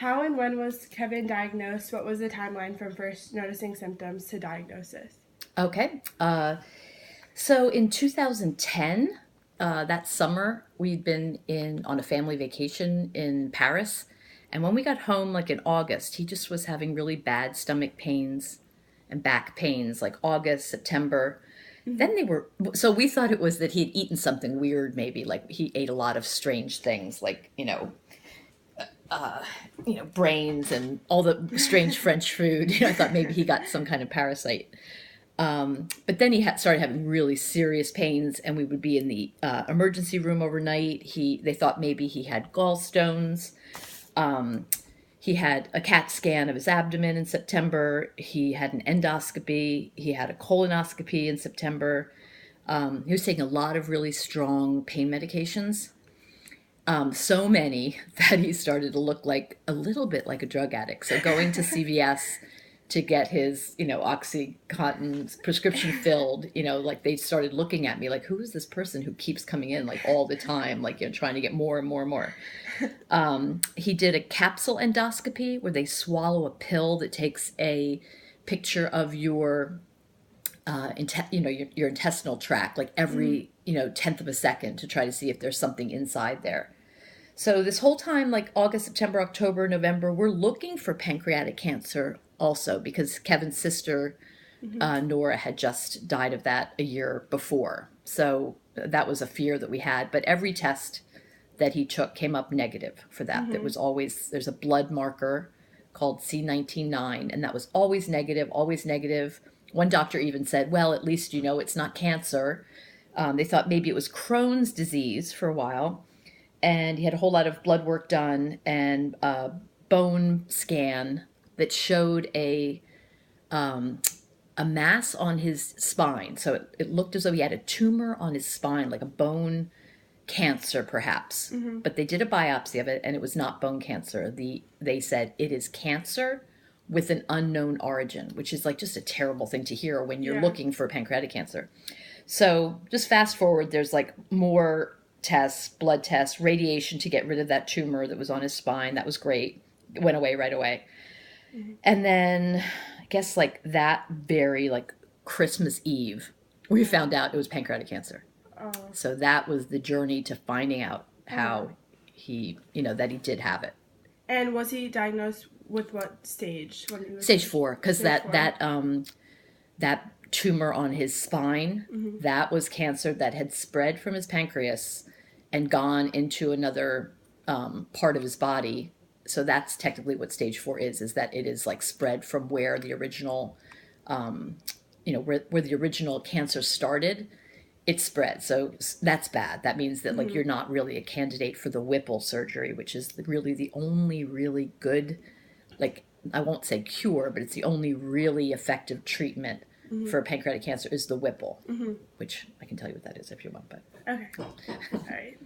How and when was Kevin diagnosed? What was the timeline from first noticing symptoms to diagnosis? Okay. So in 2010, that summer, we'd been in on a family vacation in Paris. And when we got home, like in August, he just was having really bad stomach pains and back pains, like August, September. Mm-hmm. Then they were, so we thought it was that he had eaten something weird, maybe, like he ate a lot of strange things, like, brains and all the strange French food. I thought maybe he got some kind of parasite. But then he started having really serious pains, and we would be in the emergency room overnight. They thought maybe he had gallstones. He had a CAT scan of his abdomen in September. He had an endoscopy. He had a colonoscopy in September. He was taking a lot of really strong pain medications. So many that he started to look like a little bit like a drug addict. So going to CVS to get his, OxyContin prescription filled, like they started looking at me like, who is this person who keeps coming in like all the time, like, trying to get more and more and more. He did a capsule endoscopy where they swallow a pill that takes a picture of your, your intestinal tract, like Mm-hmm. every, tenth of a second to try to see if there's something inside there. So this whole time, like August, September, October, November, we're looking for pancreatic cancer also because Kevin's sister, Mm-hmm. Nora, had just died of that a year before. So that was a fear that we had. But every test that he took came up negative for that. There Mm-hmm. was always, there's a blood marker called C19-9, and that was always negative, always negative. One doctor even said, well, at least you know it's not cancer. They thought maybe it was Crohn's disease for a while, and he had a whole lot of blood work done and a bone scan that showed a mass on his spine. So it looked as though he had a tumor on his spine, like a bone cancer, perhaps. Mm-hmm. But they did a biopsy of it, and it was not bone cancer. They said it is cancer with an unknown origin, which is like just a terrible thing to hear when you're Yeah. looking for pancreatic cancer. So just fast forward, there's like more tests, blood tests, radiation to get rid of that tumor that was on his spine. That was great. It went away right away. Mm-hmm. And then I guess like that very like Christmas Eve, we found out it was pancreatic cancer. Oh. So that was the journey to finding out Uh-huh. how that he did have it. And was he diagnosed with what stage when he was Stage 4, because stage four? that tumor on his spine, Mm-hmm. that was cancer that had spread from his pancreas and gone into another part of his body. So that's technically what stage 4 is that it is like spread from where the original, where the original cancer started. It spread. So that's bad. That means that like Mm-hmm. you're not really a candidate for the Whipple surgery, which is really the only really good, like, I won't say cure, but it's the only really effective treatment Mm-hmm. for pancreatic cancer is the Whipple, Mm-hmm. which I can tell you what that is if you want. But Okay. All right.